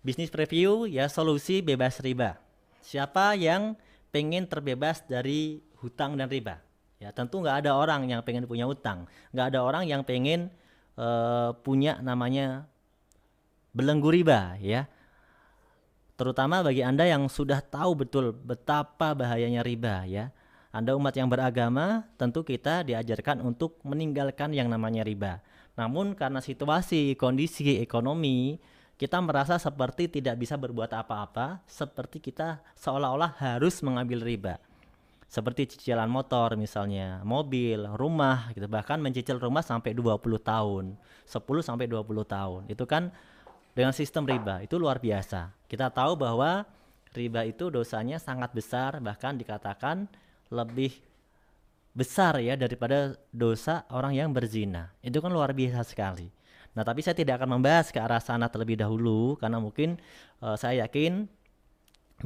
Bisnis preview ya, solusi bebas riba. Siapa yang pengen terbebas dari hutang dan riba? Ya tentu nggak ada orang yang pengen punya hutang, nggak ada orang yang pengen punya namanya belenggu riba ya. Terutama bagi Anda yang sudah tahu betul betapa bahayanya riba ya. Anda umat yang beragama, tentu kita diajarkan untuk meninggalkan yang namanya riba. Namun karena situasi, kondisi ekonomi, kita merasa seperti tidak bisa berbuat apa-apa, seperti kita seolah-olah harus mengambil riba. Seperti cicilan motor misalnya, mobil, rumah gitu, bahkan mencicil rumah sampai 20 tahun, 10 sampai 20 tahun. Itu kan dengan sistem riba, itu luar biasa. Kita tahu bahwa riba itu dosanya sangat besar, bahkan dikatakan lebih besar ya daripada dosa orang yang berzina. Itu kan luar biasa sekali. Nah, tapi saya tidak akan membahas ke arah sana terlebih dahulu karena mungkin saya yakin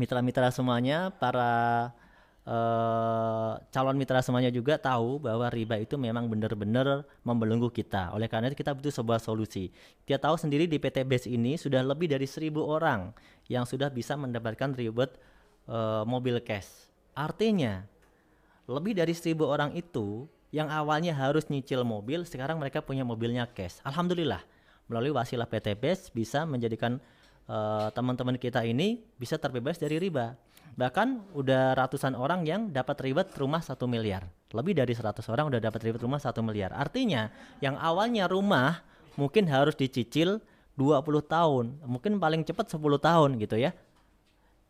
mitra-mitra semuanya, para calon mitra semuanya juga tahu bahwa riba itu memang benar-benar membelenggu kita. Oleh karena itu kita butuh sebuah solusi. Kita tahu sendiri di PT BES ini sudah lebih dari 1.000 orang yang sudah bisa mendapatkan reward mobil cash. Artinya lebih dari 1.000 orang itu yang awalnya harus nyicil mobil, sekarang mereka punya mobilnya cash. Alhamdulillah, melalui wasilah PT BES bisa menjadikan teman-teman kita ini bisa terbebas dari riba. Bahkan udah ratusan orang yang dapat reward rumah 1 miliar. Lebih dari 100 orang udah dapat reward rumah 1 miliar. Artinya yang awalnya rumah mungkin harus dicicil 20 tahun, mungkin paling cepat 10 tahun gitu ya.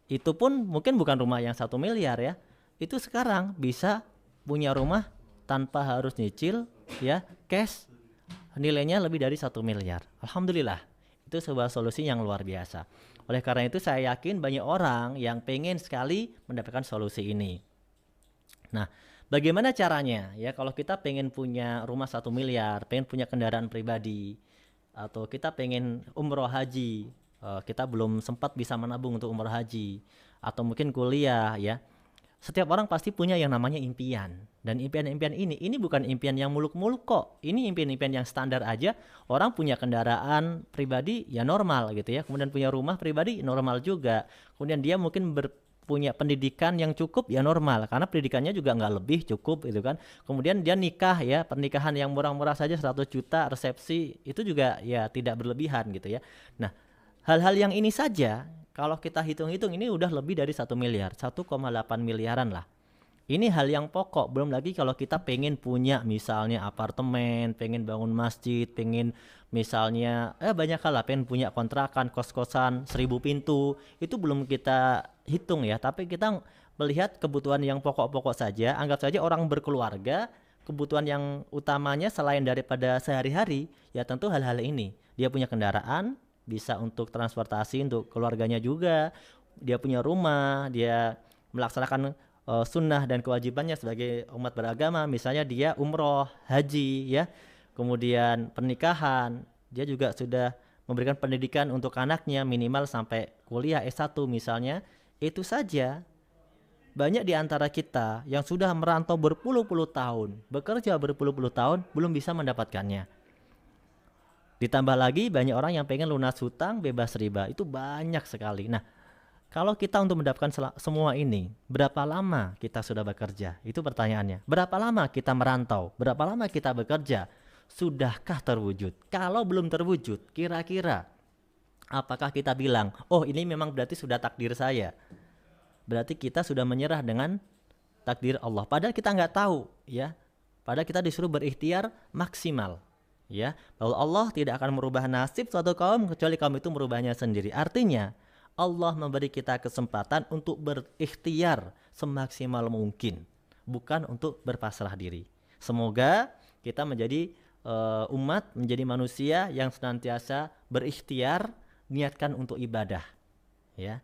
Itu pun mungkin bukan rumah yang 1 miliar ya. Itu sekarang bisa punya rumah tanpa harus nyicil ya, cash, nilainya lebih dari 1 miliar. Alhamdulillah, itu sebuah solusi yang luar biasa. Oleh karena itu saya yakin banyak orang yang pengen sekali mendapatkan solusi ini. Nah, bagaimana caranya ya kalau kita pengen punya rumah 1 miliar, pengen punya kendaraan pribadi, atau kita pengen umroh haji, kita belum sempat bisa menabung untuk umroh haji, atau mungkin kuliah ya. Setiap orang pasti punya yang namanya impian. Dan impian-impian ini bukan impian yang muluk-muluk kok. Ini impian-impian yang standar aja. Orang punya kendaraan pribadi ya normal gitu ya. Kemudian punya rumah pribadi normal juga. Kemudian dia mungkin punya pendidikan yang cukup ya normal. Karena pendidikannya juga nggak lebih cukup gitu kan. Kemudian dia nikah ya. Pernikahan yang murah-murah saja 100 juta resepsi. Itu juga ya tidak berlebihan gitu ya. Nah, hal-hal yang ini saja kalau kita hitung-hitung ini udah lebih dari 1 miliar, 1,8 miliaran lah. Ini hal yang pokok, belum lagi kalau kita pengen punya misalnya apartemen, pengen bangun masjid, pengen misalnya banyak hal lah, pengen punya kontrakan, kos-kosan, 1.000 pintu, itu belum kita hitung ya, tapi kita melihat kebutuhan yang pokok-pokok saja, anggap saja orang berkeluarga, kebutuhan yang utamanya selain daripada sehari-hari, ya tentu hal-hal ini. Dia punya kendaraan, bisa untuk transportasi untuk keluarganya juga, dia punya rumah, dia melaksanakan sunnah dan kewajibannya sebagai umat beragama, misalnya dia umroh, haji ya, kemudian pernikahan, dia juga sudah memberikan pendidikan untuk anaknya minimal sampai kuliah S1 misalnya. Itu saja banyak di antara kita yang sudah merantau berpuluh-puluh tahun, bekerja berpuluh-puluh tahun belum bisa mendapatkannya. Ditambah lagi banyak orang yang pengen lunas hutang bebas riba, itu banyak sekali. Nah, kalau kita untuk mendapatkan semua ini, berapa lama kita sudah bekerja? Itu pertanyaannya. Berapa lama kita merantau? Berapa lama kita bekerja? Sudahkah terwujud? Kalau belum terwujud, kira-kira apakah kita bilang, oh ini memang berarti sudah takdir saya? Berarti kita sudah menyerah dengan takdir Allah. Padahal kita nggak tahu, ya. Padahal kita disuruh berikhtiar maksimal, ya. Bahwa Allah tidak akan merubah nasib suatu kaum kecuali kaum itu merubahnya sendiri. Artinya, Allah memberi kita kesempatan untuk berikhtiar semaksimal mungkin, bukan untuk berpasrah diri. Semoga kita menjadi umat, menjadi manusia yang senantiasa berikhtiar, niatkan untuk ibadah, ya.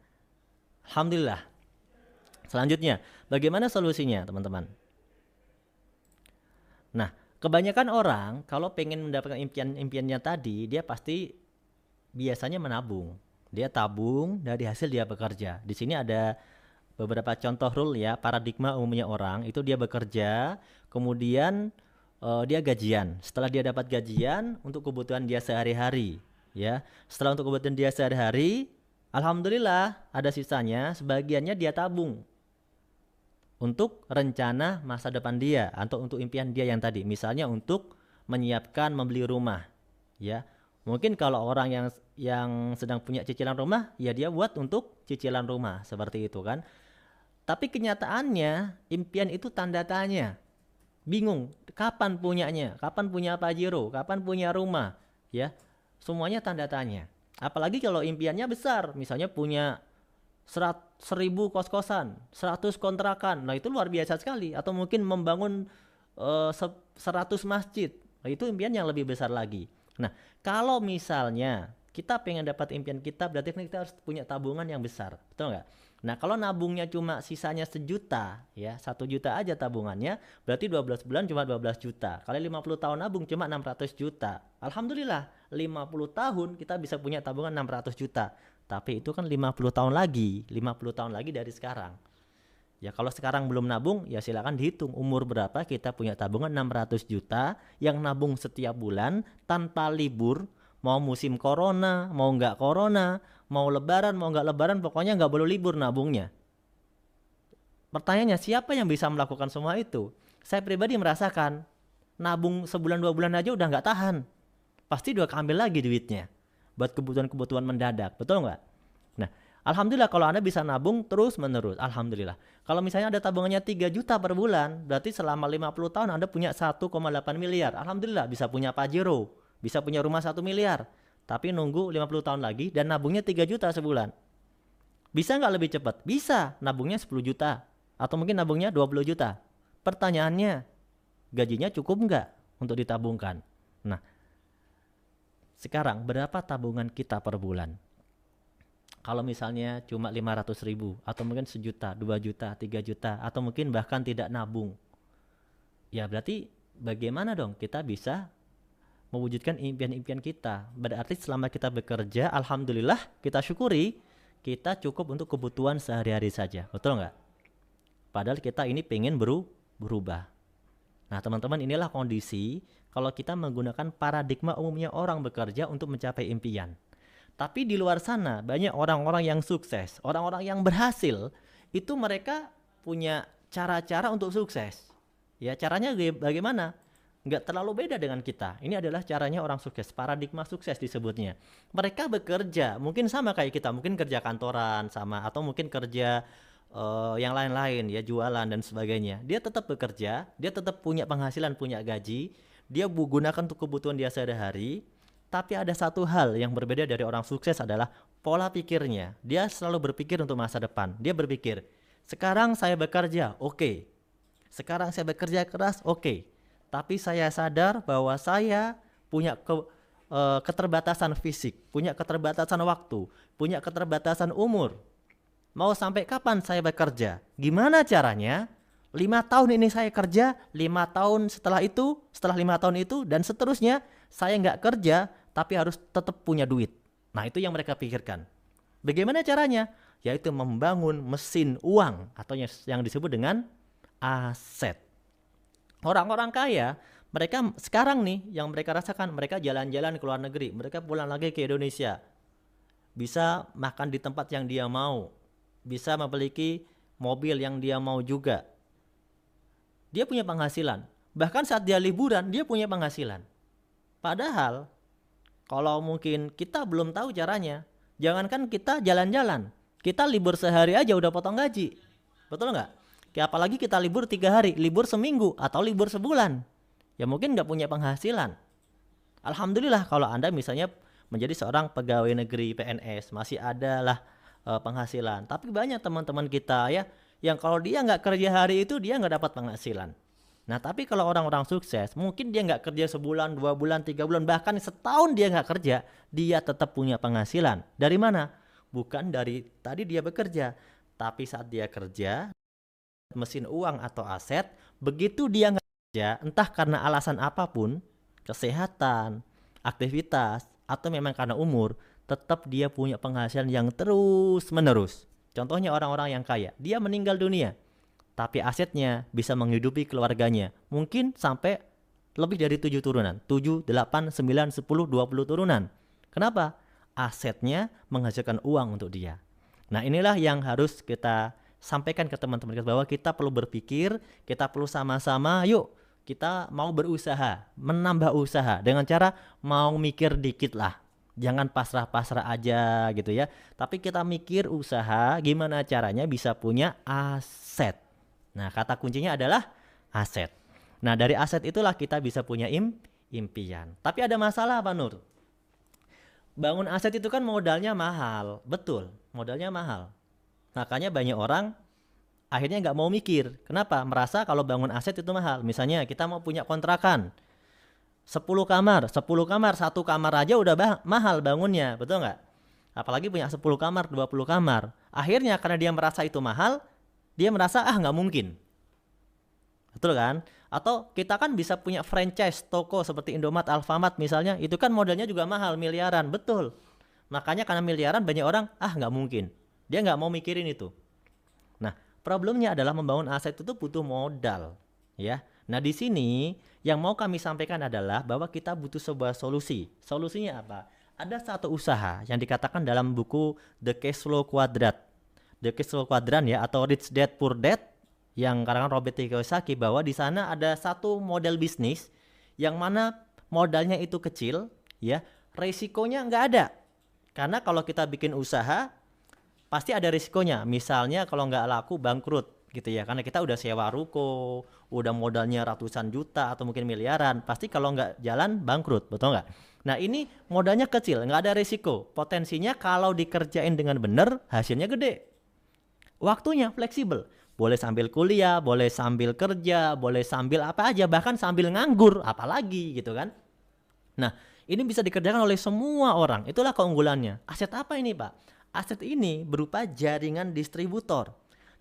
Alhamdulillah. Selanjutnya, bagaimana solusinya, teman-teman? Nah, kebanyakan orang kalau pengen mendapatkan impian-impiannya tadi, dia pasti biasanya menabung. Dia tabung dari hasil dia bekerja. Di sini ada beberapa contoh rule ya, paradigma umumnya orang itu dia bekerja, kemudian dia gajian. Setelah dia dapat gajian untuk kebutuhan dia sehari-hari, ya. Setelah untuk kebutuhan dia sehari-hari, Alhamdulillah ada sisanya, sebagiannya dia tabung untuk rencana masa depan dia atau untuk impian dia yang tadi, misalnya untuk menyiapkan membeli rumah, ya. Mungkin kalau orang yang sedang punya cicilan rumah, ya dia buat untuk cicilan rumah seperti itu kan. Tapi kenyataannya impian itu tanda tanya. Bingung kapan punyanya, kapan punya Pajero, kapan punya rumah, ya. Semuanya tanda tanya. Apalagi kalau impiannya besar, misalnya punya 1000 kos-kosan, 100 kontrakan. Nah, itu luar biasa sekali. Atau mungkin membangun 100 masjid. Nah, itu impian yang lebih besar lagi. Nah, kalau misalnya kita pengen dapat impian kita, berarti kita harus punya tabungan yang besar. Betul nggak? Nah, kalau nabungnya cuma sisanya 1 juta, ya 1 juta aja tabungannya, berarti 12 bulan cuma 12 juta. Kali 50 tahun nabung cuma 600 juta. Alhamdulillah, 50 tahun kita bisa punya tabungan 600 juta. Tapi itu kan 50 tahun lagi, 50 tahun lagi dari sekarang. Ya kalau sekarang belum nabung, ya silakan dihitung umur berapa kita punya tabungan 600 juta yang nabung setiap bulan tanpa libur, mau musim corona, mau nggak corona, mau lebaran, mau nggak lebaran, pokoknya nggak boleh libur nabungnya. Pertanyaannya, siapa yang bisa melakukan semua itu? Saya pribadi merasakan, nabung sebulan 2 bulan aja udah nggak tahan. Pasti udah ambil lagi duitnya buat kebutuhan-kebutuhan mendadak, betul nggak? Nah, alhamdulillah kalau Anda bisa nabung terus menerus, alhamdulillah. Kalau misalnya ada tabungannya 3 juta per bulan, berarti selama 50 tahun Anda punya 1,8 miliar. Alhamdulillah bisa punya Pajero, bisa punya rumah 1 miliar. Tapi nunggu 50 tahun lagi dan nabungnya 3 juta sebulan. Bisa nggak lebih cepat? Bisa, nabungnya 10 juta. Atau mungkin nabungnya 20 juta. Pertanyaannya, gajinya cukup nggak untuk ditabungkan? Nah, sekarang berapa tabungan kita per bulan? Kalau misalnya cuma 500 ribu atau mungkin 1 juta, 2 juta, 3 juta atau mungkin bahkan tidak nabung, ya berarti bagaimana dong kita bisa mewujudkan impian-impian kita? Berarti selama kita bekerja, alhamdulillah kita syukuri kita cukup untuk kebutuhan sehari-hari saja, betul nggak? Padahal kita ini pengen berubah. Nah teman-teman, inilah kondisi kalau kita menggunakan paradigma umumnya orang bekerja untuk mencapai impian. Tapi di luar sana banyak orang-orang yang sukses, orang-orang yang berhasil, itu mereka punya cara-cara untuk sukses. Ya caranya bagaimana? Nggak terlalu beda dengan kita. Ini adalah caranya orang sukses, paradigma sukses disebutnya. Mereka bekerja, mungkin sama kayak kita, mungkin kerja kantoran sama, atau mungkin kerja yang lain-lain ya, jualan dan sebagainya. Dia tetap bekerja, dia tetap punya penghasilan, punya gaji, dia gunakan untuk kebutuhan dia sehari-hari. Tapi ada satu hal yang berbeda dari orang sukses adalah pola pikirnya. Dia selalu berpikir untuk masa depan. Dia berpikir, sekarang saya bekerja, oke. Sekarang saya bekerja keras, oke. Tapi saya sadar bahwa saya punya keterbatasan fisik, punya keterbatasan waktu, punya keterbatasan umur. Mau sampai kapan saya bekerja? Gimana caranya? 5 tahun ini saya kerja, 5 tahun setelah 5 tahun itu dan seterusnya saya nggak kerja tapi harus tetap punya duit. Nah itu yang mereka pikirkan. Bagaimana caranya? Yaitu membangun mesin uang atau yang disebut dengan aset. Orang-orang kaya, mereka sekarang nih yang mereka rasakan, mereka jalan-jalan ke luar negeri, mereka pulang lagi ke Indonesia, bisa makan di tempat yang dia mau, bisa memiliki mobil yang dia mau juga. Dia punya penghasilan. Bahkan saat dia liburan, dia punya penghasilan. Padahal, kalau mungkin kita belum tahu caranya, jangankan kita jalan-jalan, kita libur sehari aja udah potong gaji. Betul nggak? Apalagi kita libur 3 hari, libur seminggu, atau libur sebulan. Ya mungkin nggak punya penghasilan. Alhamdulillah kalau Anda misalnya menjadi seorang pegawai negeri PNS, masih ada lah penghasilan. Tapi banyak teman-teman kita ya yang kalau dia nggak kerja hari itu dia nggak dapat penghasilan. Nah tapi kalau orang-orang sukses mungkin dia nggak kerja sebulan, 2 bulan, 3 bulan, bahkan setahun dia nggak kerja, dia tetap punya penghasilan. Dari mana? Bukan dari tadi dia bekerja, tapi saat dia kerja mesin uang atau aset, begitu dia nggak kerja entah karena alasan apapun, kesehatan, aktivitas, atau memang karena umur, tetap dia punya penghasilan yang terus menerus. Contohnya orang-orang yang kaya, dia meninggal dunia, tapi asetnya bisa menghidupi keluarganya, mungkin sampai lebih dari 7 turunan, 7, 8, 9, 10, 20 turunan. Kenapa? asetnya menghasilkan uang untuk dia. Nah, inilah yang harus kita sampaikan ke teman-teman kita, bahwa kita perlu berpikir, kita perlu sama-sama, yuk kita mau berusaha, menambah usaha dengan cara mau mikir dikit lah. Jangan pasrah-pasrah aja gitu ya. Tapi kita mikir usaha gimana caranya bisa punya aset. Nah, kata kuncinya adalah aset. Nah, dari aset itulah kita bisa punya impian. Tapi ada masalah Pak Nur. Bangun aset itu kan modalnya mahal. Betul, modalnya mahal. Makanya banyak orang akhirnya nggak mau mikir. Kenapa? Merasa kalau bangun aset itu mahal. Misalnya kita mau punya kontrakan 10 kamar, 10 kamar, satu kamar aja udah mahal bangunnya, betul nggak? Apalagi punya 10 kamar, 20 kamar. Akhirnya karena dia merasa itu mahal, dia merasa nggak mungkin. Betul kan? Atau kita kan bisa punya franchise toko seperti Indomaret, Alfamart misalnya, itu kan modalnya juga mahal, miliaran, betul. Makanya karena miliaran banyak orang, nggak mungkin. Dia nggak mau mikirin itu. Nah, problemnya adalah membangun aset itu butuh modal, ya. Nah, di sini yang mau kami sampaikan adalah bahwa kita butuh sebuah solusi. Solusinya apa? Ada satu usaha yang dikatakan dalam buku The Cash Flow Quadrant. The Cash Flow Quadrant ya, atau Rich Dad Poor Dad yang karangan Robert Kiyosaki, bahwa di sana ada satu model bisnis yang mana modalnya itu kecil, ya, resikonya nggak ada. Karena kalau kita bikin usaha pasti ada risikonya. Misalnya kalau nggak laku bangkrut gitu ya, karena kita udah sewa ruko, udah modalnya ratusan juta atau mungkin miliaran, pasti kalau nggak jalan bangkrut, betul nggak? Nah, ini modalnya kecil, nggak ada risiko. Potensinya kalau dikerjain dengan benar hasilnya gede. Waktunya fleksibel, boleh sambil kuliah, boleh sambil kerja, boleh sambil apa aja, bahkan sambil nganggur apalagi gitu kan. Nah, ini bisa dikerjakan oleh semua orang. Itulah keunggulannya. Aset apa ini Pak? Aset ini berupa jaringan distributor.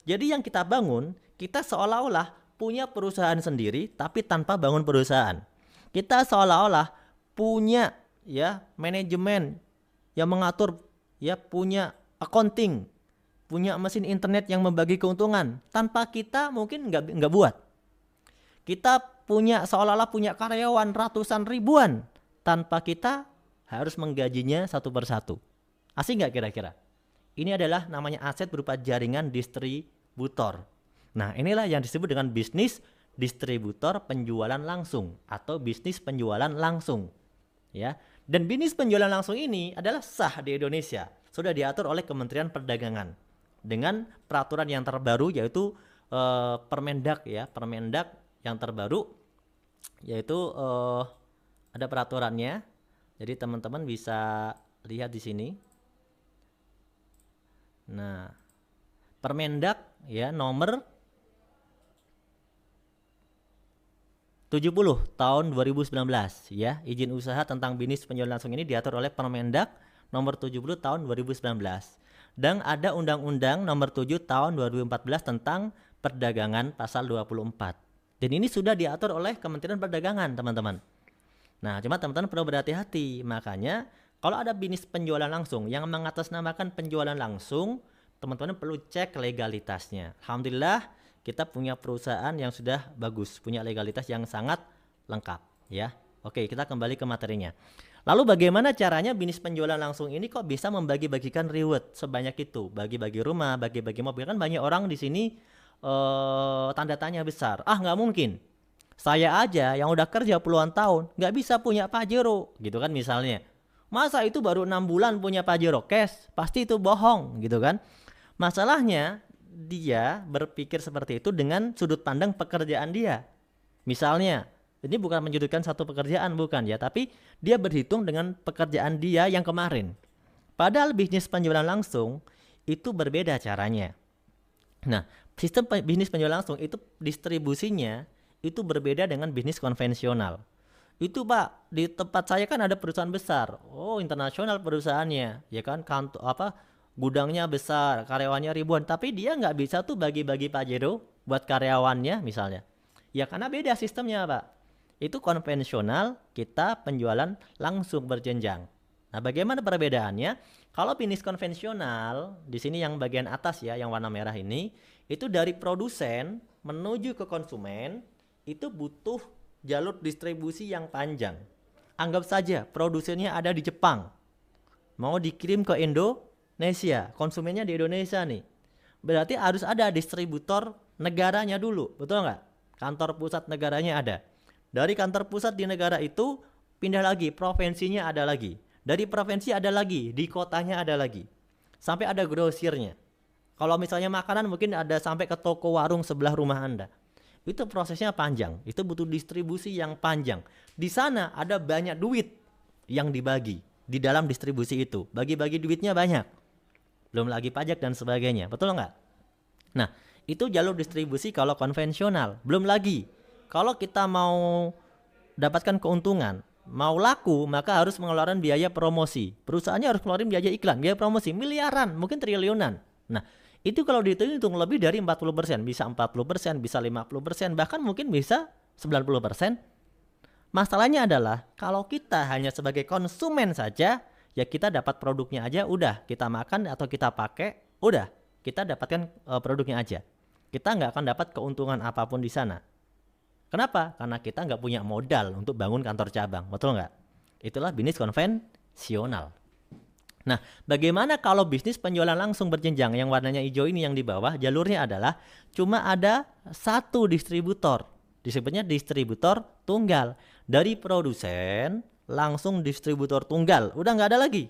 Jadi yang kita bangun, kita seolah-olah punya perusahaan sendiri tapi tanpa bangun perusahaan. Kita seolah-olah punya ya manajemen yang mengatur, ya punya accounting, punya mesin internet yang membagi keuntungan tanpa kita mungkin nggak buat. Kita punya seolah-olah punya karyawan ratusan ribuan tanpa kita harus menggajinya satu persatu. Asik nggak kira-kira? Ini adalah namanya aset berupa jaringan distributor. Nah, inilah yang disebut dengan bisnis distributor penjualan langsung atau bisnis penjualan langsung. Ya. Dan bisnis penjualan langsung ini adalah sah di Indonesia. Sudah diatur oleh Kementerian Perdagangan dengan peraturan yang terbaru yaitu Permendak ya, Permendak yang terbaru yaitu ada peraturannya. Jadi teman-teman bisa lihat di sini. Nah, Permendak ya nomor 70 tahun 2019 ya. Izin usaha tentang bisnis penjualan langsung ini diatur oleh Permendak nomor 70 tahun 2019. Dan ada Undang-Undang nomor 7 tahun 2014 tentang perdagangan pasal 24. Dan ini sudah diatur oleh Kementerian Perdagangan, teman-teman. Nah, cuma teman-teman perlu berhati-hati. Makanya kalau ada bisnis penjualan langsung yang mengatasnamakan penjualan langsung, teman-teman perlu cek legalitasnya. Alhamdulillah kita punya perusahaan yang sudah bagus, punya legalitas yang sangat lengkap ya. Oke, kita kembali ke materinya. Lalu bagaimana caranya bisnis penjualan langsung ini kok bisa membagi-bagikan reward sebanyak itu? Bagi-bagi rumah, bagi-bagi mobil. Kan banyak orang di sini tanda tanya besar. Nggak mungkin. Saya aja yang udah kerja puluhan tahun nggak bisa punya Pajero gitu kan misalnya. Masa itu baru 6 bulan punya Pajero cash? Pasti itu bohong gitu kan. Masalahnya dia berpikir seperti itu dengan sudut pandang pekerjaan dia. Misalnya, ini bukan menyudutkan satu pekerjaan bukan ya, tapi dia berhitung dengan pekerjaan dia yang kemarin. Padahal bisnis penjualan langsung itu berbeda caranya. Nah, sistem bisnis penjualan langsung itu distribusinya itu berbeda dengan bisnis konvensional. Itu Pak, di tempat saya kan ada perusahaan besar. Oh, internasional perusahaannya, ya kan? Gudangnya besar, karyawannya ribuan, tapi dia nggak bisa tuh bagi-bagi Pajero buat karyawannya misalnya. Ya karena beda sistemnya Pak. Itu konvensional, kita penjualan langsung berjenjang. Nah, bagaimana perbedaannya? Kalau bisnis konvensional, di sini yang bagian atas ya, yang warna merah ini, itu dari produsen menuju ke konsumen, itu butuh jalur distribusi yang panjang. Anggap saja produsennya ada di Jepang. mau dikirim ke Indonesia, konsumennya di Indonesia nih. Berarti harus ada distributor negaranya dulu, betul nggak? Kantor pusat negaranya ada. Dari kantor pusat di negara itu pindah lagi, provinsinya ada lagi. Dari provinsi ada lagi, di kotanya ada lagi. Sampai ada grosirnya. Kalau misalnya makanan mungkin ada sampai ke toko warung sebelah rumah Anda. Itu prosesnya panjang, itu butuh distribusi yang panjang. Di sana ada banyak duit yang dibagi di dalam distribusi itu. Bagi-bagi duitnya banyak. Belum lagi pajak dan sebagainya, betul nggak? Nah, itu jalur distribusi kalau konvensional. Belum lagi, kalau kita mau dapatkan keuntungan, mau laku, maka harus mengeluarkan biaya promosi. Perusahaannya harus keluarin biaya iklan, biaya promosi, miliaran, mungkin triliunan. Nah, itu kalau dihitung lebih dari 40%, bisa 40%, bisa 50%, bahkan mungkin bisa 90%. Masalahnya adalah kalau kita hanya sebagai konsumen saja, ya kita dapat produknya aja, udah kita makan atau kita pakai, udah kita dapatkan produknya aja. Kita nggak akan dapat keuntungan apapun di sana. Kenapa? Karena kita nggak punya modal untuk bangun kantor cabang, betul nggak? Itulah bisnis konvensional. Nah, bagaimana kalau bisnis penjualan langsung berjenjang? Yang warnanya hijau ini yang di bawah, jalurnya adalah cuma ada satu distributor. Disebutnya distributor tunggal. Dari produsen langsung distributor tunggal. Udah nggak ada lagi.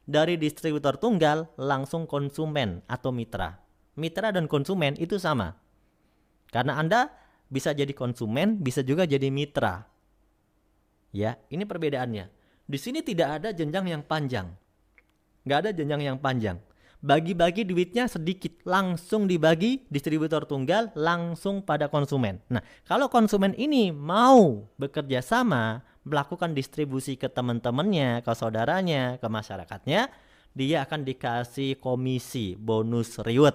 Dari distributor tunggal langsung konsumen atau mitra. Mitra dan konsumen itu sama. Karena Anda bisa jadi konsumen, bisa juga jadi mitra. Ya, ini perbedaannya. Di sini tidak ada jenjang yang panjang. Nggak ada jenjang yang panjang. Bagi-bagi duitnya sedikit, langsung dibagi distributor tunggal, langsung pada konsumen. Nah, kalau konsumen ini mau bekerja sama, melakukan distribusi ke teman-temannya, ke saudaranya, ke masyarakatnya, dia akan dikasih komisi, bonus, reward.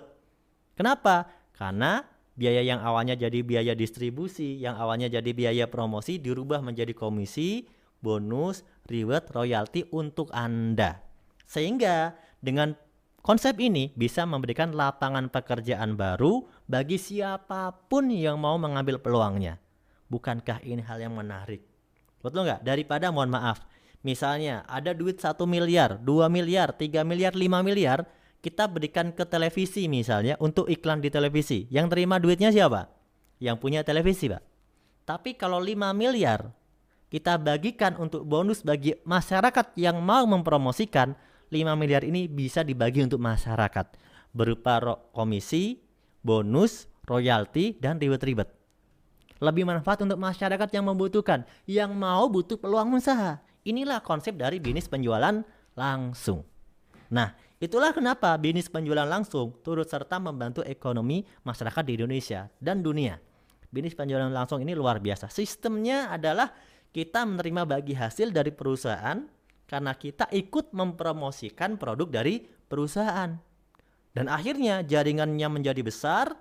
Kenapa? Karena biaya yang awalnya jadi biaya distribusi, yang awalnya jadi biaya promosi, dirubah menjadi komisi, bonus, reward, royalti untuk Anda. Sehingga dengan konsep ini bisa memberikan lapangan pekerjaan baru bagi siapapun yang mau mengambil peluangnya. Bukankah ini hal yang menarik? Betul nggak? Daripada mohon maaf, misalnya ada duit 1 miliar, 2 miliar, 3 miliar, 5 miliar, kita berikan ke televisi misalnya untuk iklan di televisi. Yang terima duitnya siapa? Yang punya televisi, Pak. Tapi kalau 5 miliar kita bagikan untuk bonus bagi masyarakat yang mau mempromosikan, 5 miliar ini bisa dibagi untuk masyarakat berupa komisi, bonus, royalti, dan reward. Lebih manfaat untuk masyarakat yang membutuhkan, yang mau butuh peluang usaha. Inilah konsep dari bisnis penjualan langsung. Nah, itulah kenapa bisnis penjualan langsung turut serta membantu ekonomi masyarakat di Indonesia dan dunia. Bisnis penjualan langsung ini luar biasa. Sistemnya adalah kita menerima bagi hasil dari perusahaan karena kita ikut mempromosikan produk dari perusahaan. Dan akhirnya jaringannya menjadi besar.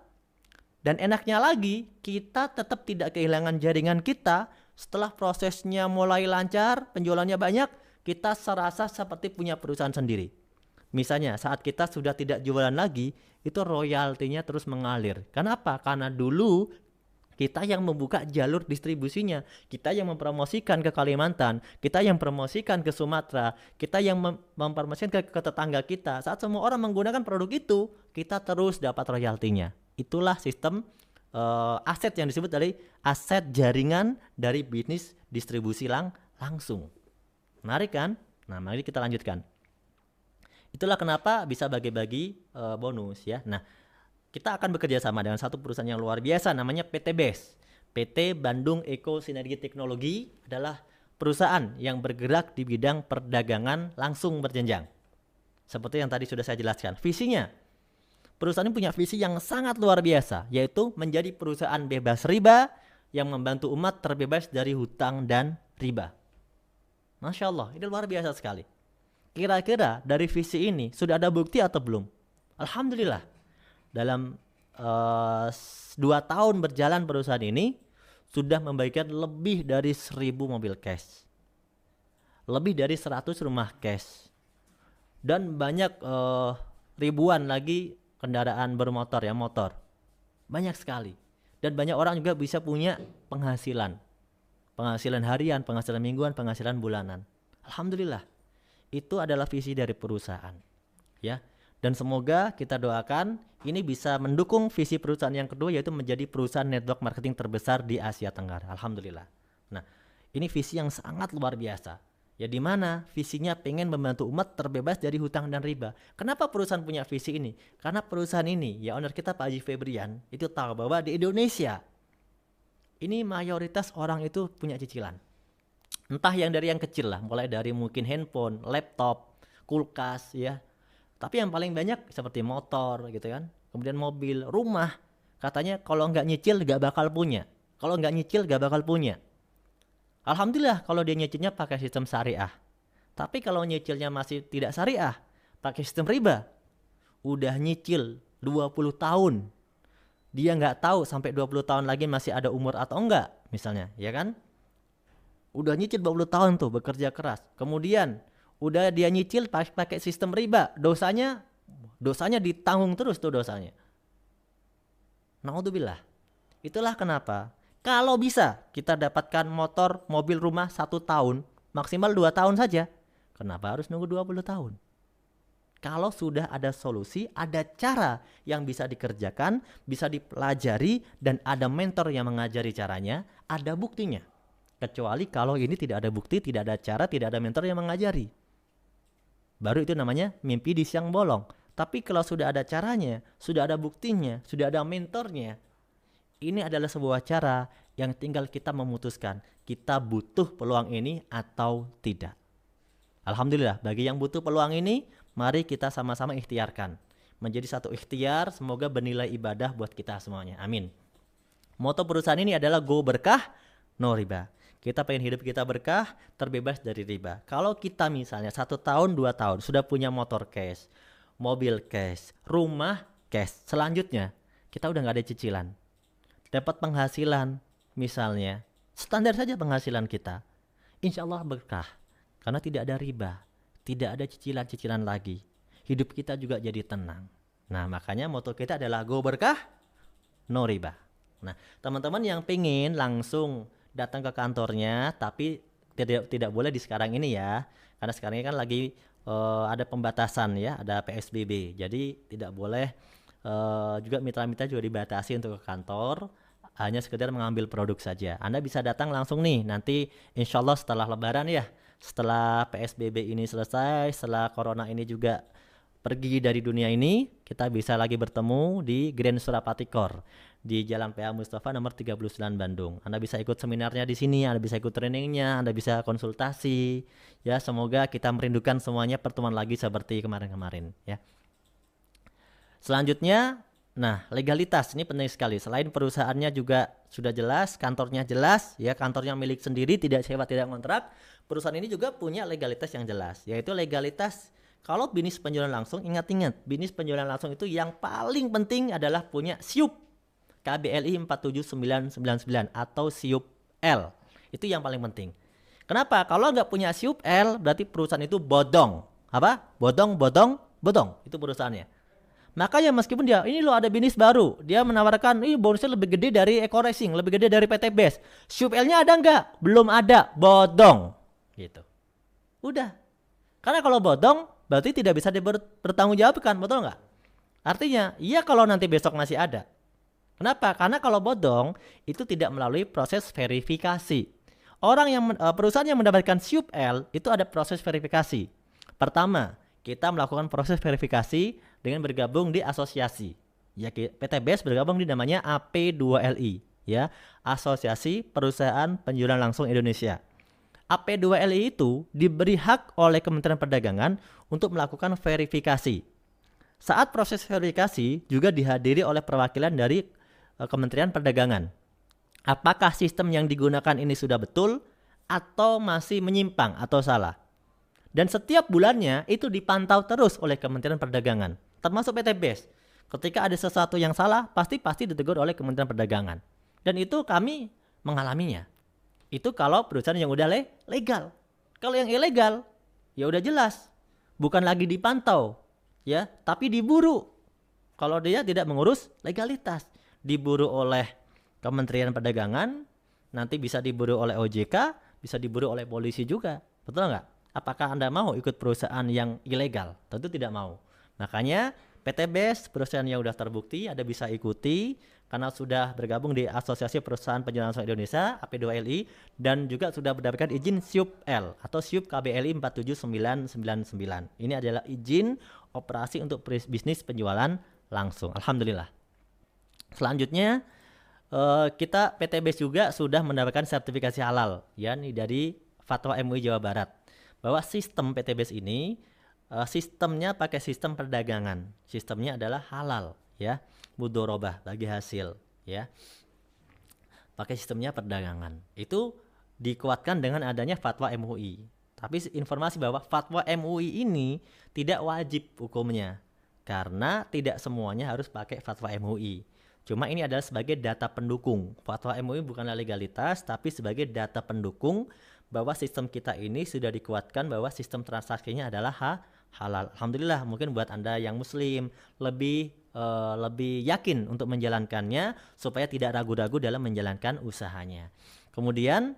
Dan enaknya lagi, kita tetap tidak kehilangan jaringan kita. Setelah prosesnya mulai lancar, penjualannya banyak, kita serasa seperti punya perusahaan sendiri. Misalnya saat kita sudah tidak jualan lagi, itu royaltinya terus mengalir. Kenapa? Karena dulu kita yang membuka jalur distribusinya, kita yang mempromosikan ke Kalimantan, kita yang promosikan ke Sumatera, kita yang mempromosikan ke tetangga kita. Saat semua orang menggunakan produk itu, kita terus dapat royaltinya. Itulah sistem aset yang disebut dari aset jaringan dari bisnis distribusi langsung. Menarik kan? Nah, mari kita lanjutkan. Itulah kenapa bisa bagi-bagi bonus ya. Nah, kita akan bekerja sama dengan satu perusahaan yang luar biasa namanya PT BES. PT Bandung Eko Sinergi Teknologi adalah perusahaan yang bergerak di bidang perdagangan langsung berjenjang. Seperti yang tadi sudah saya jelaskan. Visinya, perusahaan ini punya visi yang sangat luar biasa, yaitu menjadi perusahaan bebas riba yang membantu umat terbebas dari hutang dan riba. Masya Allah, ini luar biasa sekali. Kira-kira dari visi ini sudah ada bukti atau belum? Alhamdulillah. Dalam 2 tahun berjalan perusahaan ini sudah membagikan lebih dari 1.000 mobil cash, lebih dari 100 rumah cash, dan banyak ribuan lagi kendaraan bermotor ya, motor. Banyak sekali. Dan banyak orang juga bisa punya penghasilan harian, penghasilan mingguan, penghasilan bulanan. Alhamdulillah. Itu adalah visi dari perusahaan, ya. Dan semoga kita doakan ini bisa mendukung visi perusahaan yang kedua, yaitu menjadi perusahaan network marketing terbesar di Asia Tenggara. Alhamdulillah. Nah, ini visi yang sangat luar biasa. Ya, di mana visinya pengen membantu umat terbebas dari hutang dan riba. Kenapa perusahaan punya visi ini? Karena perusahaan ini, ya owner kita Pak Haji Febrian, itu tahu bahwa di Indonesia ini mayoritas orang itu punya cicilan. Entah yang dari yang kecil lah, mulai dari mungkin handphone, laptop, kulkas, ya. Tapi yang paling banyak seperti motor gitu kan, kemudian mobil, rumah. Katanya kalau nggak nyicil nggak bakal punya. Kalau nggak nyicil nggak bakal punya. Alhamdulillah kalau dia nyicilnya pakai sistem syariah. Tapi kalau nyicilnya masih tidak syariah, pakai sistem riba, udah nyicil 20 tahun. Dia nggak tahu sampai 20 tahun lagi masih ada umur atau enggak, misalnya, ya kan? Udah nyicil 20 tahun tuh bekerja keras. Kemudian udah dia nyicil pakai sistem riba, dosanya ditanggung terus tuh dosanya. Naudzubillah. Itulah kenapa kalau bisa kita dapatkan motor, mobil, rumah 1 tahun, maksimal 2 tahun saja. Kenapa harus nunggu 20 tahun? Kalau sudah ada solusi, ada cara yang bisa dikerjakan, bisa dipelajari, dan ada mentor yang mengajari caranya, ada buktinya. Kecuali kalau ini tidak ada bukti, tidak ada cara, tidak ada mentor yang mengajari. Baru itu namanya mimpi di siang bolong. Tapi kalau sudah ada caranya, sudah ada buktinya, sudah ada mentornya, ini adalah sebuah cara yang tinggal kita memutuskan kita butuh peluang ini atau tidak. Alhamdulillah, bagi yang butuh peluang ini, mari kita sama-sama ikhtiarkan. Menjadi satu ikhtiar, semoga bernilai ibadah buat kita semuanya. Amin. Moto perusahaan ini adalah Go Berkah, No Riba. Kita pengen hidup kita berkah, terbebas dari riba. Kalau kita misalnya 1 tahun, 2 tahun sudah punya motor cash, mobil cash, rumah cash, selanjutnya kita udah gak ada cicilan, dapat penghasilan misalnya standar saja penghasilan kita, insya Allah berkah karena tidak ada riba, tidak ada cicilan-cicilan lagi, hidup kita juga jadi tenang. Nah, makanya moto kita adalah Go Berkah, No Riba. Nah, teman-teman yang pengen langsung datang ke kantornya, tapi tidak boleh di sekarang ini ya, karena sekarang ini kan lagi ada pembatasan ya, ada PSBB, jadi tidak boleh. Juga mitra-mitra juga dibatasi untuk ke kantor, hanya sekedar mengambil produk saja. Anda bisa datang langsung nih, nanti insya Allah setelah lebaran ya, setelah PSBB ini selesai, setelah corona ini juga pergi dari dunia ini, kita bisa lagi bertemu di Grand Surapati Core di Jalan PA Mustafa nomor 39 Bandung. Anda bisa ikut seminarnya di sini, Anda bisa ikut trainingnya, Anda bisa konsultasi. Ya, semoga kita merindukan semuanya pertemuan lagi seperti kemarin-kemarin ya. Selanjutnya, nah, legalitas ini penting sekali. Selain perusahaannya juga sudah jelas, kantornya jelas, ya, kantornya milik sendiri, tidak sewa, tidak kontrak. Perusahaan ini juga punya legalitas yang jelas, yaitu legalitas kalau bisnis penjualan langsung. Ingat-ingat, bisnis penjualan langsung itu yang paling penting adalah punya SIUP KBLI 47999 atau SIUP L. Itu yang paling penting. Kenapa? Kalau nggak punya SIUP L, berarti perusahaan itu bodong. Apa? Bodong. Itu perusahaannya. Makanya meskipun dia ini loh ada bisnis baru, dia menawarkan ini bonusnya lebih gede dari Eco Racing, lebih gede dari PT Best. SIUP L-nya ada nggak? Belum ada, bodong. Gitu. Udah. Karena kalau bodong berarti tidak bisa dipertanggungjawabkan, betul nggak? Artinya, iya kalau nanti besok masih ada. Kenapa? Karena kalau bodong itu tidak melalui proses verifikasi. Perusahaan yang mendapatkan SIUP L itu ada proses verifikasi. Pertama, kita melakukan proses verifikasi dengan bergabung di asosiasi. Ya, PT Best bergabung di namanya AP2LI, ya, Asosiasi Perusahaan Penjualan Langsung Indonesia. AP2LI itu diberi hak oleh Kementerian Perdagangan untuk melakukan verifikasi. Saat proses verifikasi juga dihadiri oleh perwakilan dari Kementerian Perdagangan. Apakah sistem yang digunakan ini sudah betul atau masih menyimpang atau salah? Dan setiap bulannya itu dipantau terus oleh Kementerian Perdagangan, termasuk PT Best. Ketika ada sesuatu yang salah, pasti ditegur oleh Kementerian Perdagangan. Dan itu kami mengalaminya. Itu kalau perusahaan yang udah legal. Kalau yang ilegal, ya udah jelas, bukan lagi dipantau, ya, tapi diburu. Kalau dia tidak mengurus legalitas, diburu oleh Kementerian Perdagangan, nanti bisa diburu oleh OJK, bisa diburu oleh polisi juga, betul nggak? Apakah Anda mau ikut perusahaan yang ilegal? Tentu tidak mau. Makanya PTBS perusahaan yang sudah terbukti Anda bisa ikuti karena sudah bergabung di Asosiasi Perusahaan Penjualan Langsung Indonesia AP2LI dan juga sudah mendapatkan izin SIUP-L atau SIUP KBLI 47999. Ini adalah izin operasi untuk bisnis penjualan langsung. Alhamdulillah. Selanjutnya kita PTBS juga sudah mendapatkan sertifikasi halal ya nih dari Fatwa MUI Jawa Barat bahwa sistem PTBS ini sistemnya pakai sistem perdagangan. Sistemnya adalah halal ya, mudorobah bagi hasil ya. Pakai sistemnya perdagangan. Itu dikuatkan dengan adanya Fatwa MUI. Tapi informasi bahwa Fatwa MUI ini tidak wajib hukumnya karena tidak semuanya harus pakai Fatwa MUI. Cuma ini adalah sebagai data pendukung. Fatwa MUI bukanlah legalitas, tapi sebagai data pendukung bahwa sistem kita ini sudah dikuatkan bahwa sistem transaksinya adalah halal. Alhamdulillah, mungkin buat Anda yang muslim lebih yakin untuk menjalankannya supaya tidak ragu-ragu dalam menjalankan usahanya. Kemudian,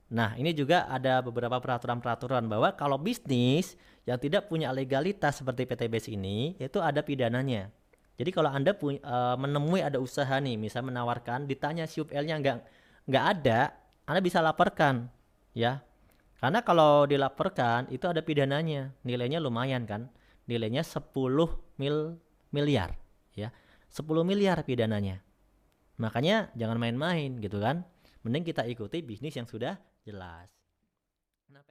nah ini juga ada beberapa peraturan-peraturan bahwa kalau bisnis yang tidak punya legalitas seperti PTBS ini, itu ada pidananya. Jadi kalau Anda menemui ada usaha nih, misal menawarkan, ditanya SIUP-L-nya nggak ada, Anda bisa laporkan, ya. Karena kalau dilaporkan itu ada pidananya, nilainya lumayan kan, nilainya 10 miliar, ya, 10 miliar pidananya. Makanya jangan main-main gitu kan, mending kita ikuti bisnis yang sudah jelas. Nah,